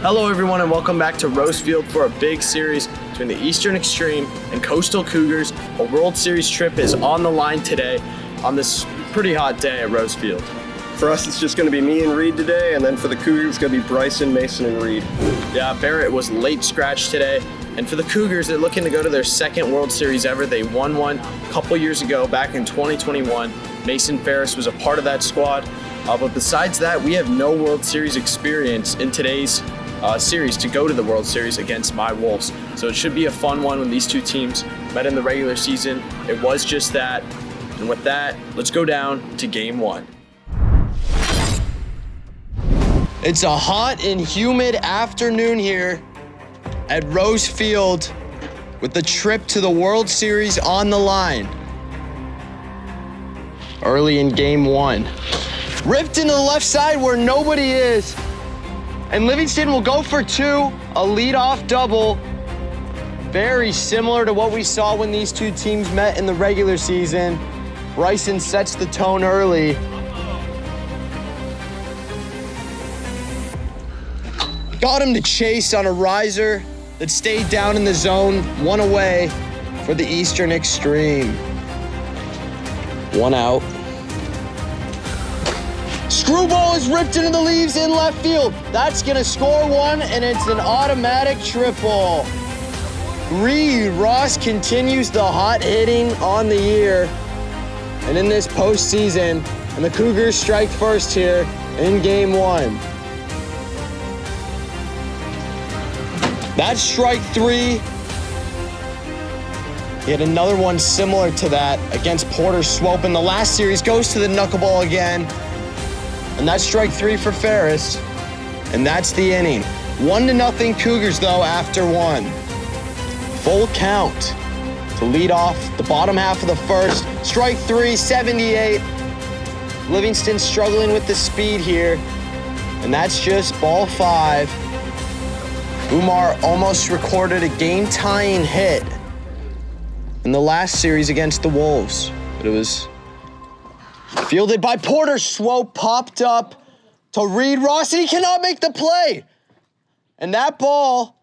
Hello everyone and welcome back to Rose Field for a big series between the Eastern Extreme and Coastal Cougars. A World Series trip is on the line today on this pretty hot day at Rose Field. For us, it's just going to be me and Reed today, and then for the Cougars, it's going to be Bryson, Mason, and Reed. Yeah, Barrett was late scratch today. And for the Cougars, they're looking to go to their second World Series ever. They won one a couple years ago, back in 2021. Mason Ferris was a part of that squad. But besides that, we have no World Series experience in today's series to go to the World Series against my Wolves. So it should be a fun one when these two teams met in the regular season. It was just that. And with that, let's go down to game one. It's a hot and humid afternoon here at Rose Field with the trip to the World Series on the line. Early in game one. Ripped into the left side where nobody is. And Livingston will go for two, a leadoff double. Very similar to what we saw when these two teams met in the regular season. Bryson sets the tone early. Got him to chase on a riser that stayed down in the zone, one away for the Eastern Extreme. One out. Screwball is ripped into the leaves in left field. That's gonna score one, and it's an automatic triple. Reed Ross continues the hot hitting on the year. And in this postseason, and the Cougars strike first here in game one. That's strike three. He had another one similar to that against Porter Swope in the last series. Goes to the knuckleball again. And that's strike three for Ferris. And that's the inning. 1-0 Cougars though after one. Full count to lead off the bottom half of the first. Strike three, 78. Livingston struggling with the speed here. And that's just ball five. Umar almost recorded a game-tying hit in the last series against the Wolves, but it was fielded by Porter. Swope popped up to Reed Ross, and he cannot make the play. And that ball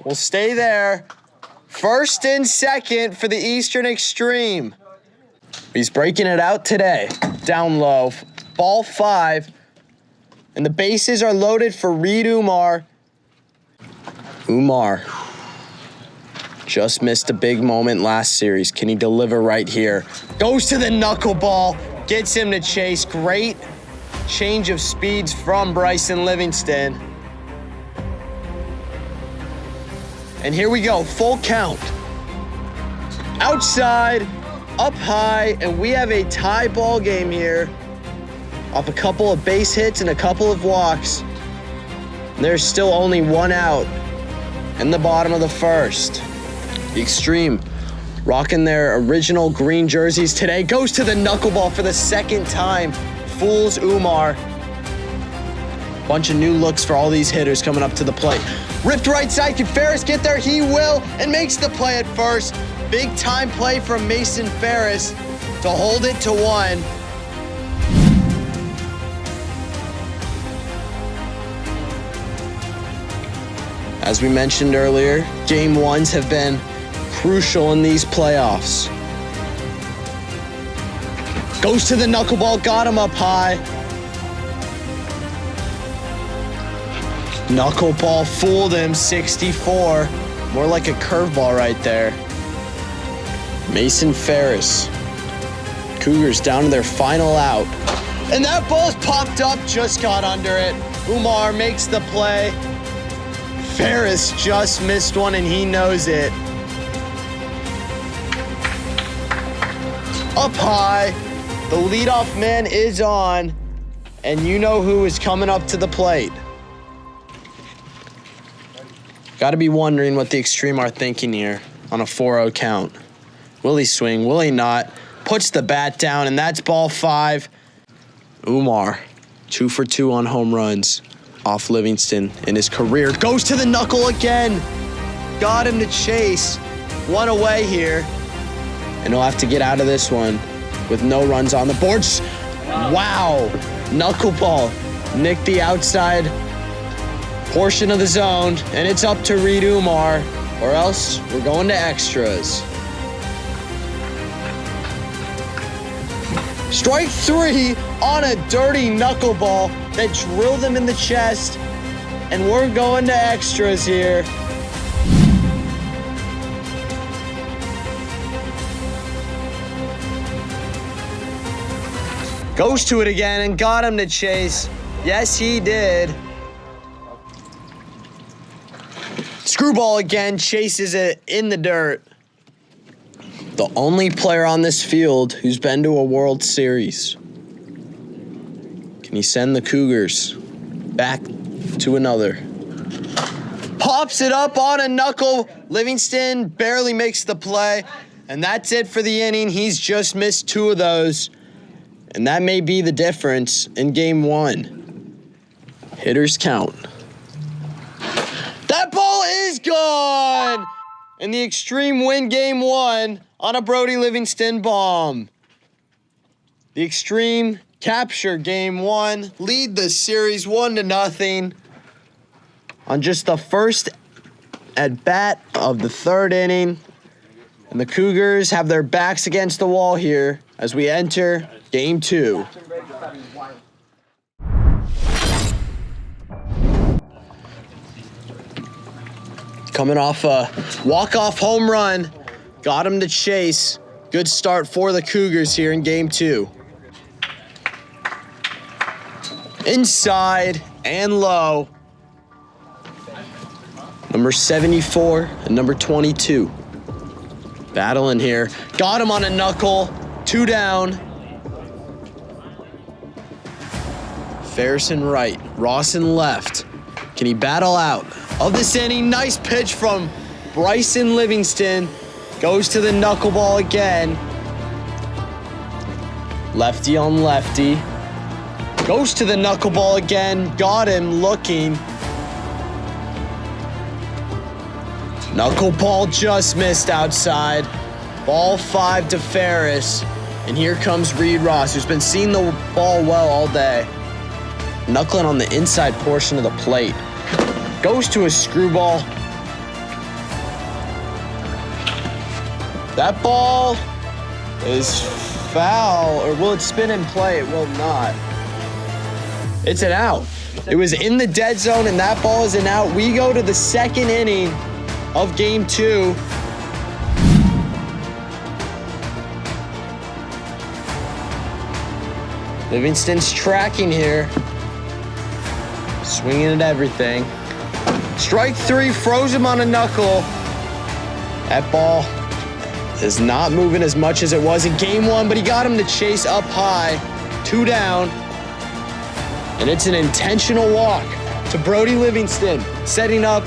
will stay there. First and second for the Eastern Extreme. He's breaking it out today. Down low, ball five, and the bases are loaded for Reed Umar. Umar just missed a big moment last series. Can he deliver right here? Goes to the knuckleball, gets him to chase. Great change of speeds from Bryson Livingston. And here we go, full count. Outside, up high, and we have a tie ball game here off a couple of base hits and a couple of walks. There's still only one out in the bottom of the first. The Extreme rocking their original green jerseys today. Goes to the knuckleball for the second time. Fools Umar. Bunch of new looks for all these hitters coming up to the plate. Ripped right side. Can Ferris get there? He will, and makes the play at first. Big time play from Mason Ferris to hold it to one. As we mentioned earlier, game ones have been crucial in these playoffs. Goes to the knuckleball, got him up high. Knuckleball fooled him, 64. More like a curveball right there. Mason Ferris. Cougars down to their final out. And that ball's popped up, just got under it. Umar makes the play. Ferris just missed one, and he knows it. Up high, the leadoff man is on, and you know who is coming up to the plate. Got to be wondering what the Extreme are thinking here on a 4-0 count. Will he swing? Will he not? Puts the bat down, and that's ball five. Umar, 2 for 2 on home runs off Livingston in his career. Goes to the knuckle again. Got him to chase. One away here. And he'll have to get out of this one with no runs on the boards. Wow. Knuckleball. Nicked the outside portion of the zone, and it's up to Reed Umar, or else we're going to extras. Strike 3 on a dirty knuckleball that drilled him in the chest, and we're going to extras here. Goes to it again and got him to chase. Yes, he did. Screwball again, chases it in the dirt. The only player on this field who's been to a World Series. Can he send the Cougars back to another? Pops it up on a knuckle. Livingston barely makes the play. And that's it for the inning. He's just missed 2 of those. And that may be the difference in game 1. Hitters count. That ball is gone! And the Extreme win game 1 on a Brody Livingston bomb. The Extreme capture game 1, lead the series 1-0 on just the first at bat of the 3rd inning. And the Cougars have their backs against the wall here as we enter game 2. Coming off a walk-off home run, got him to chase. Good start for the Cougars here in game 2. Inside and low. Number 74 and number 22. Battling here. Got him on a knuckle. 2 down. Farrison right. Rawson left. Can he battle out of this inning? Nice pitch from Bryson Livingston. Goes to the knuckleball again. Lefty on lefty. Goes to the knuckleball again. Got him looking. Knuckleball just missed outside. Ball 5 to Ferris. And here comes Reed Ross, who's been seeing the ball well all day. Knuckling on the inside portion of the plate. Goes to a screwball. That ball is foul, or will it spin in play? It will not. It's an out. It was in the dead zone, and that ball is an out. We go to the 2nd inning of game 2. Livingston's tracking here. Swinging at everything. Strike 3, froze him on a knuckle. That ball is not moving as much as it was in game 1, but he got him to chase up high. 2 down. And it's an intentional walk to Brody Livingston, setting up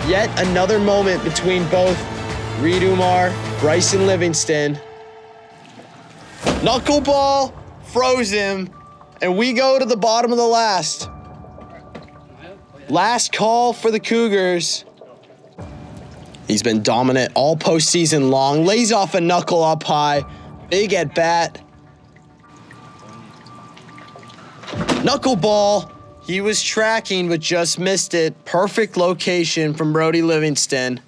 yet another moment between both Reed Umar, Bryson Livingston. Knuckleball froze him, and we go to the bottom of the last. Last call for the Cougars. He's been dominant all postseason long. Lays off a knuckle up high. Big at bat. Knuckleball. He was tracking but just missed it. Perfect location from Brody Livingston.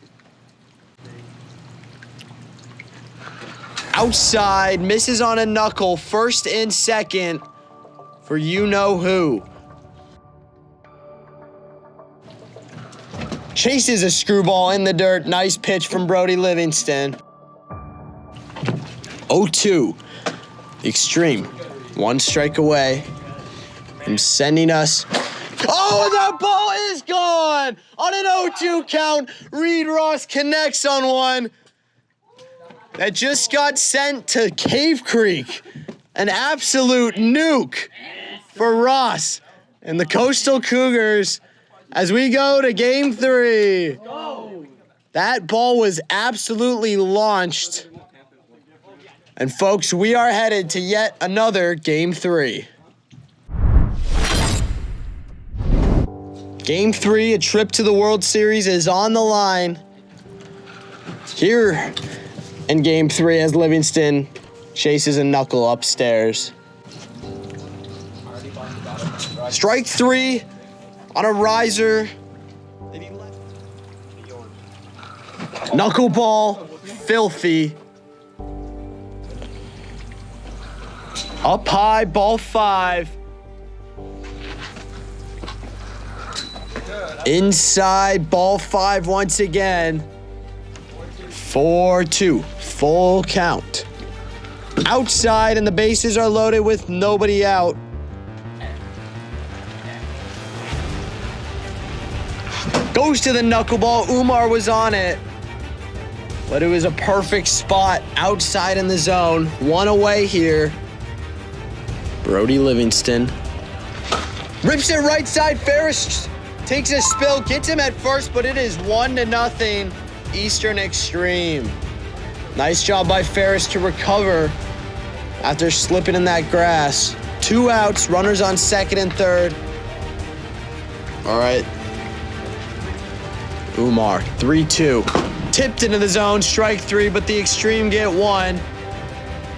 Outside, misses on a knuckle. 1st and 2nd for you-know-who. Chases a screwball in the dirt. Nice pitch from Brody Livingston. 0-2. Extreme. 1 strike away from sending us. Oh, that ball is gone! On an 0-2 count, Reed Ross connects on one. That just got sent to Cave Creek. An absolute nuke for Ross and the Coastal Cougars as we go to game 3. That ball was absolutely launched. And folks, we are headed to yet another game 3. Game 3, a trip to the World Series is on the line. Here in game 3 as Livingston chases a knuckle upstairs. Strike 3 on a riser Knuckleball, filthy. Up high, ball 5. Inside, ball 5 once again. 4-2, full count. Outside, and the bases are loaded with nobody out. Goes to the knuckleball. Umar was on it, but it was a perfect spot outside in the zone. 1 away here. Brody Livingston rips it right side. Ferris takes a spill, gets him at first, but it is 1-0 Eastern Extreme. Nice job by Ferris to recover after slipping in that grass. 2 outs, runners on second and third. All right. Umar, 3-2. Tipped into the zone, strike 3, but the Extreme get 1.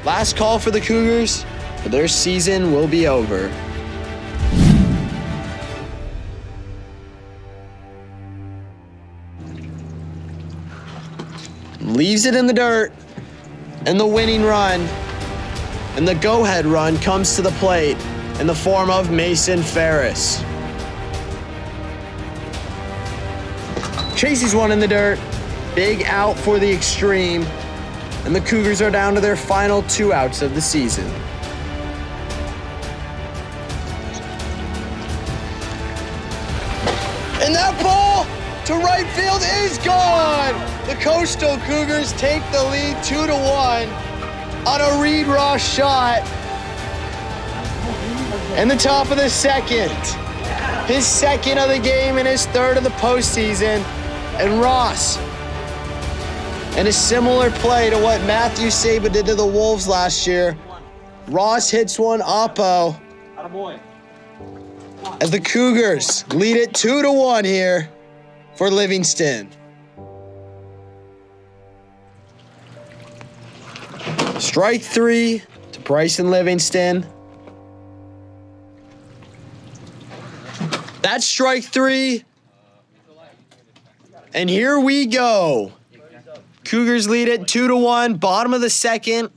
Last call for the Cougars, but their season will be over. Leaves it in the dirt, and the winning run, and the go-ahead run comes to the plate in the form of Mason Ferris. Chases one in the dirt, big out for the Extreme, and the Cougars are down to their final 2 outs of the season. And that ball to right field is gone! The Coastal Cougars take the lead 2-1 on a Reed Ross shot in the top of the second. His second of the game and his third of the postseason. And Ross, in a similar play to what Matthew Saba did to the Wolves last year, Ross hits one oppo as the Cougars lead it 2-1 here for Livingston. Strike 3 to Bryson Livingston. That's strike 3. And here we go. Cougars lead it 2-1, bottom of the second.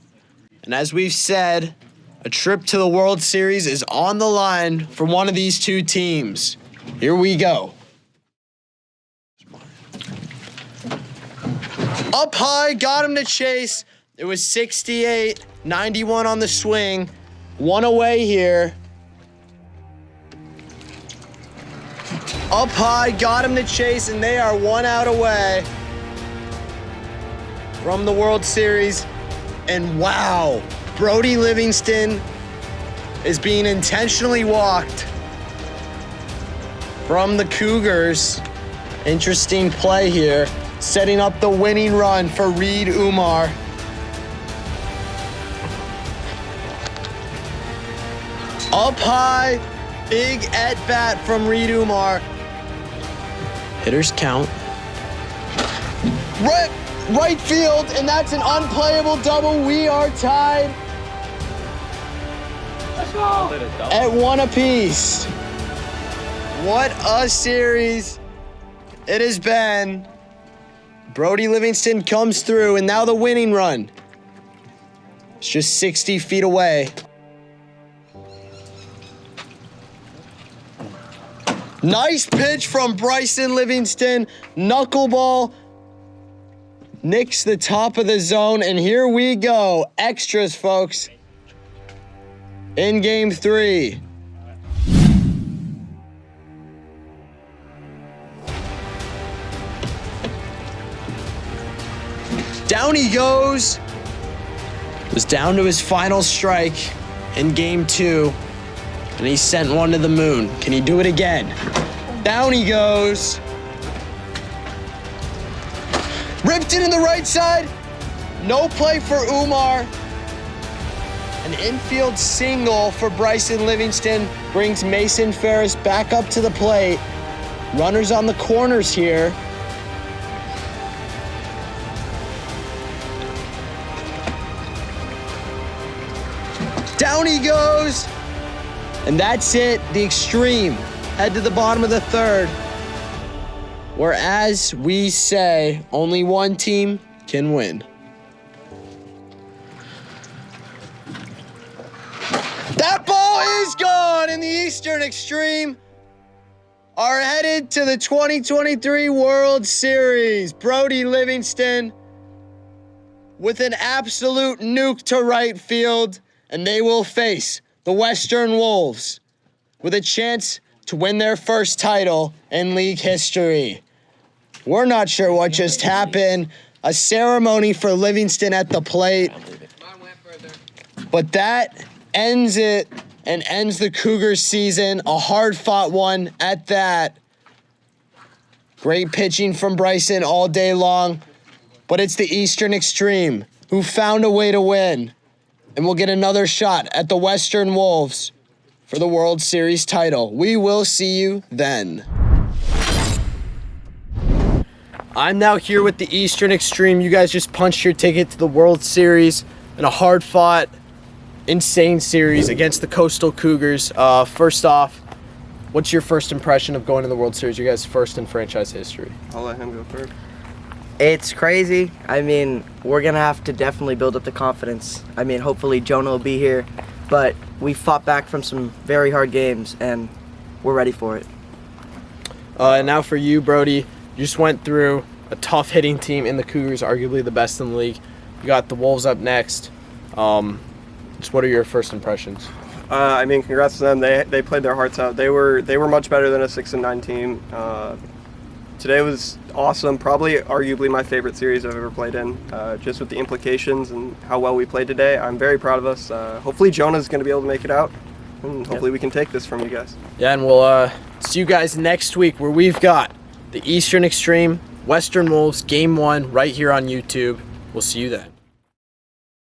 And as we've said, a trip to the World Series is on the line for one of these 2 teams. Here we go. Up high, got him to chase. It was 68, 91 on the swing. 1 away here. Up high, got him to chase, and they are 1 out away from the World Series. And wow, Brody Livingston is being intentionally walked from the Cougars. Interesting play here, setting up the winning run for Reed Umar. Up high, big at-bat from Reed Umar. Hitters count. Right field, and that's an unplayable double. We are tied at 1 apiece. What a series it has been. Brody Livingston comes through, and now the winning run. It's just 60 feet away. Nice pitch from Bryson Livingston. Knuckleball nicks the top of the zone, and here we go. Extras, folks, in game 3. Down he goes. Was down to his final strike in game 2. And he sent one to the moon. Can he do it again? Down he goes. Ripped it in the right side. No play for Umar. An infield single for Bryson Livingston brings Mason Ferris back up to the plate. Runners on the corners here. Down he goes. And that's it. The Extreme head to the bottom of the third where, as we say, only one team can win. That ball is gone, and the Eastern Extreme are headed to the 2023 World Series. Brody Livingston with an absolute nuke to right field, and they will face the Western Wolves with a chance to win their first title in league history. We're not sure what just happened. A ceremony for Livingston at the plate. But that ends it and ends the Cougars season. A hard-fought one at that. Great pitching from Bryson all day long. But it's the Eastern Extreme who found a way to win. And we'll get another shot at the Western Wolves for the World Series title. We will see you then. I'm now here with the Eastern Extreme. You guys just punched your ticket to the World Series in a hard-fought, insane series against the Coastal Cougars. First off, what's your first impression of going to the World Series? You guys' first in franchise history. I'll let him go first. It's crazy. I mean, we're going to have to definitely build up the confidence. I mean, hopefully Jonah will be here, but we fought back from some very hard games, and we're ready for it. And now for you, Brody, you just went through a tough hitting team in the Cougars, arguably the best in the league. You got the Wolves up next. Just what are your first impressions? I mean, congrats to them. They played their hearts out. They were much better than a 6-9 team. Today was awesome. Probably, arguably, my favorite series I've ever played in. Just with the implications and how well we played today, I'm very proud of us. Hopefully, Jonah's going to be able to make it out, and hopefully, we can take this from you guys. Yeah, and we'll see you guys next week, where we've got the Eastern Extreme, Western Wolves, Game 1, right here on YouTube. We'll see you then.